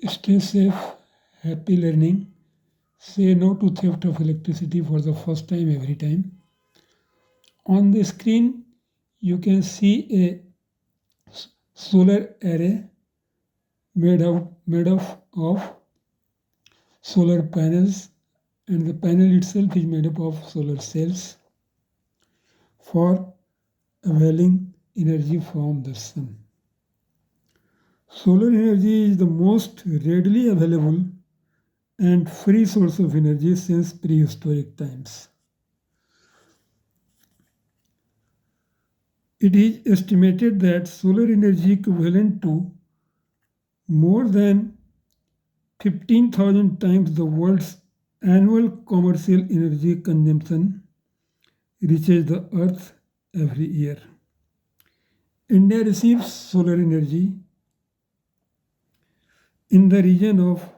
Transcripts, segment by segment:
Stay safe, happy learning. Say no to theft of electricity for the first time every time. On the screen, you can see a solar array made of solar panels, and the panel itself is made up of solar cells for availing energy from the sun. Solar energy is the most readily available and free source of energy since prehistoric times. It is estimated that solar energy equivalent to more than 15,000 times the world's annual commercial energy consumption reaches the earth every year. India receives solar energy in the region of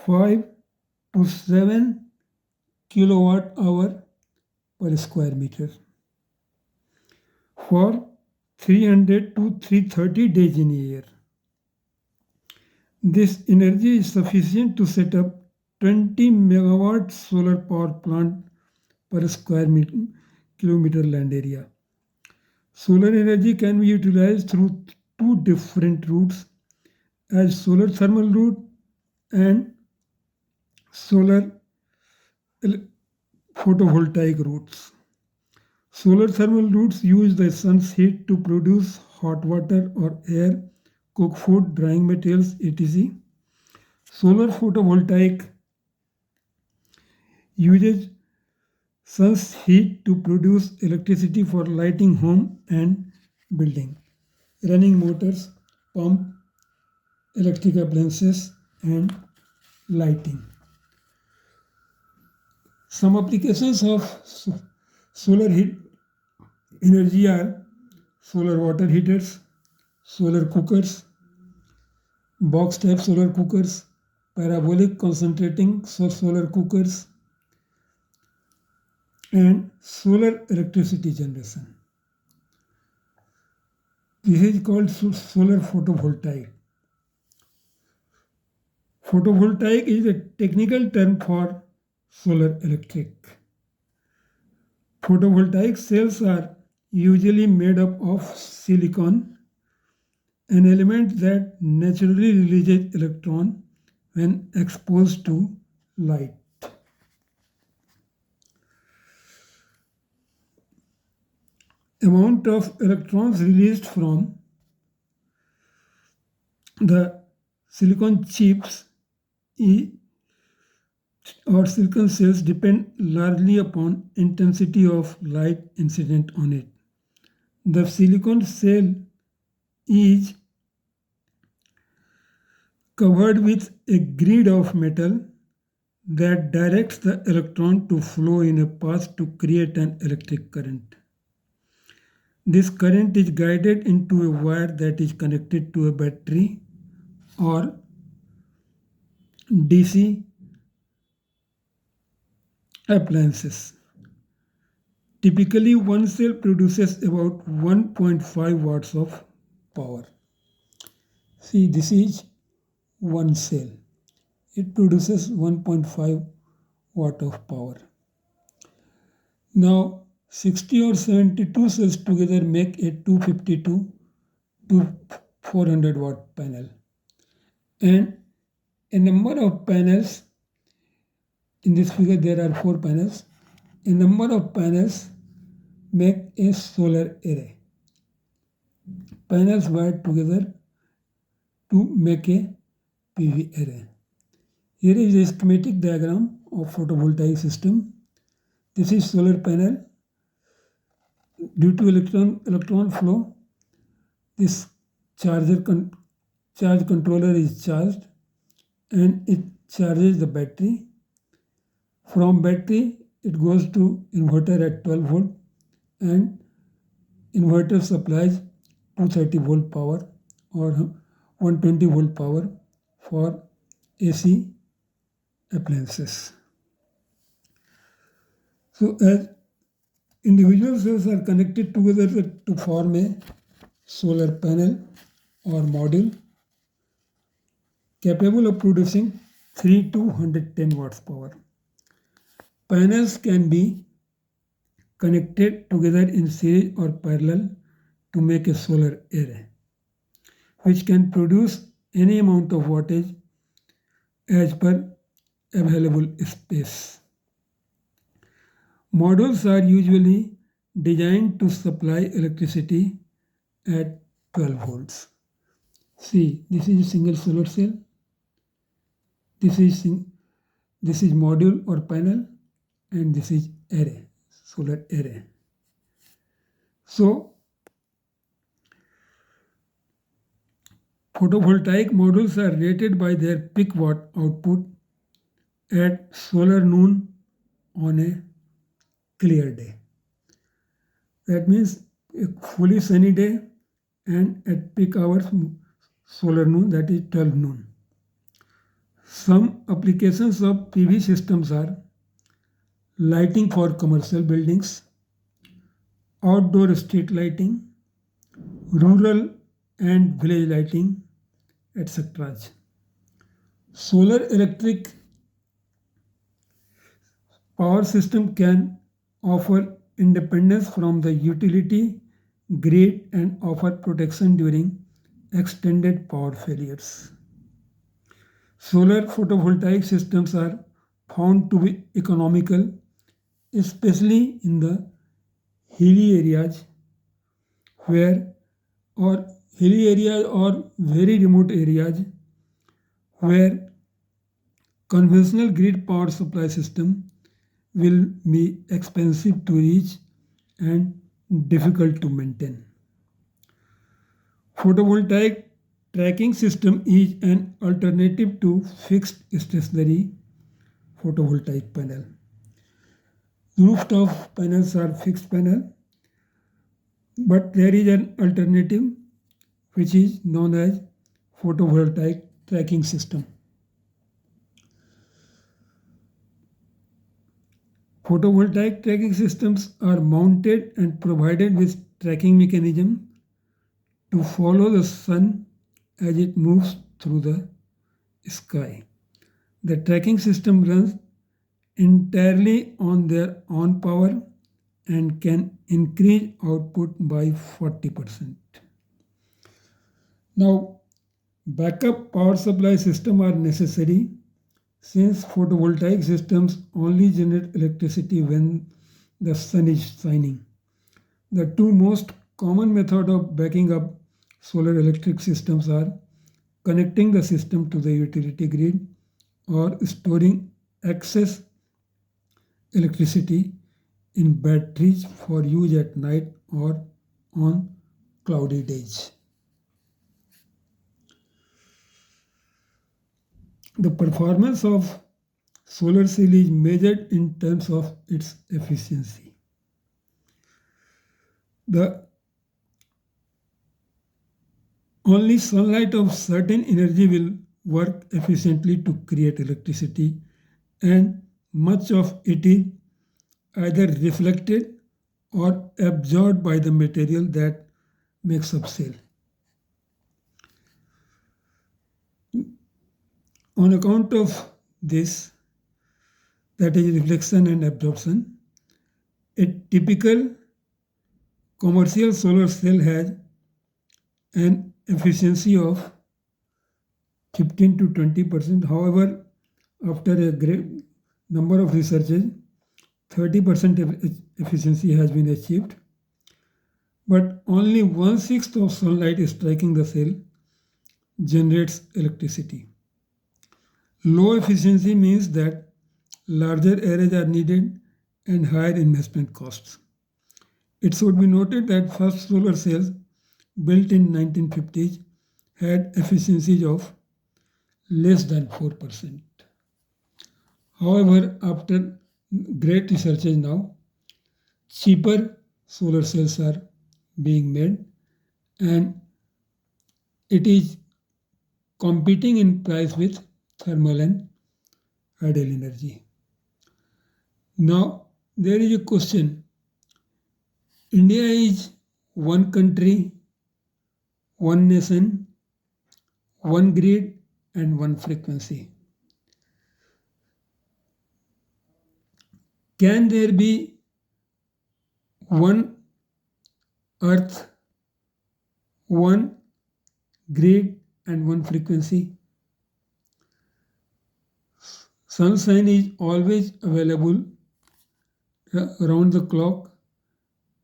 5 to 7 kilowatt hour per square meter for 300 to 330 days in a year. This energy is sufficient to set up 20 megawatt solar power plant per square kilometer land area. Solar energy can be utilized through two different routes, as solar thermal route and solar photovoltaic routes. Solar thermal routes use the sun's heat to produce hot water or air, cook food, drying materials, etc. Solar photovoltaic uses sun's heat to produce electricity for lighting home and building, running motors, pump, electric appliances, and lighting. Some applications of solar heat energy are solar water heaters, solar cookers, box type solar cookers, parabolic concentrating solar cookers, and solar electricity generation. This is called solar photovoltaic. Photovoltaic is a technical term for solar electric. Photovoltaic cells are usually made up of silicon, an element that naturally releases electron when exposed to light. Amount of electrons released from the silicon chips or silicon cells depend largely upon intensity of light incident on it. The silicon cell is covered with a grid of metal that directs the electron to flow in a path to create an electric current. This current is guided into a wire that is connected to a battery or DC appliances. Typically, one cell produces about 1.5 watts of power. See, this is one cell. It produces 1.5 watt of power. Now, 60 or 72 cells together make a 252 to 400 watt panel. And a number of panels, in this figure there are 4 panels, a number of panels make a solar array. Panels wired together to make a PV array. Here is a schematic diagram of photovoltaic system. This is solar panel. Due to electron flow, this charge controller is charged and it charges the battery. From battery, it goes to inverter at 12 volt and inverter supplies 230 volt power or 120 volt power for AC appliances. So as individual cells are connected together to form a solar panel or module, capable of producing 3 to 110 watts power. Panels can be connected together in series or parallel to make a solar array, which can produce any amount of wattage as per available space. Modules are usually designed to supply electricity at 12 volts. See, this is a single solar cell. This is module or panel, and this is array, solar array. So photovoltaic modules are rated by their peak watt output at solar noon on a clear day. That means a fully sunny day and at peak hours solar noon, that is 12 noon. Some applications of PV systems are lighting for commercial buildings, outdoor street lighting, rural and village lighting, etc. Solar electric power system can offer independence from the utility grid and offer protection during extended power failures. Solar photovoltaic systems are found to be economical, especially in the hilly areas or very remote areas where conventional grid power supply system will be expensive to reach and difficult to maintain. Photovoltaic tracking system is an alternative to fixed stationary photovoltaic panel. Rooftop panels are fixed panel, but there is an alternative which is known as photovoltaic tracking system. Photovoltaic tracking systems are mounted and provided with tracking mechanism to follow the sun as it moves through the sky. The tracking system runs entirely on their own power and can increase output by 40%. Now, backup power supply systems are necessary since photovoltaic systems only generate electricity when the sun is shining. The two most common methods of backing up solar electric systems are connecting the system to the utility grid or storing excess electricity in batteries for use at night or on cloudy days. The performance of solar cell is measured in terms of its efficiency. The only sunlight of certain energy will work efficiently to create electricity, and much of it is either reflected or absorbed by the material that makes up cell. On account of this, that is reflection and absorption, a typical commercial solar cell has an efficiency of 15 to 20%. However, after a great number of researches, 30% efficiency has been achieved, but only 1/6 of sunlight striking the cell generates electricity. Low efficiency means that larger arrays are needed and higher investment costs. It should be noted that first solar cells built in 1950s had efficiencies of less than 4%. However, after great researches now, cheaper solar cells are being made and it is competing in price with thermal and hydel energy. Now, there is a question. India is one country, one nation, one grid, and one frequency. Can there be one earth, one grid and one frequency? Sunshine is always available around the clock.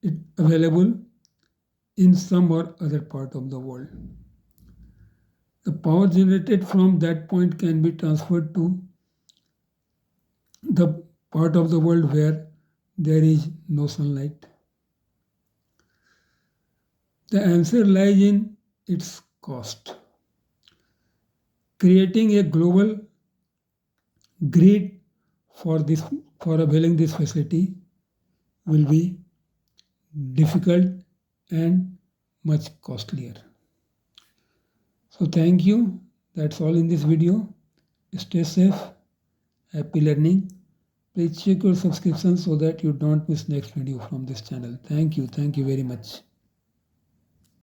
It available in some or other part of the world. The power generated from that point can be transferred to the part of the world where there is no sunlight. The answer lies in its cost. Creating a global grid for availing this facility will be difficult and much costlier. So thank you. That's all in this video. Stay safe. Happy learning. Please check your subscription so that you don't miss next video from this channel. Thank you. Thank you very much.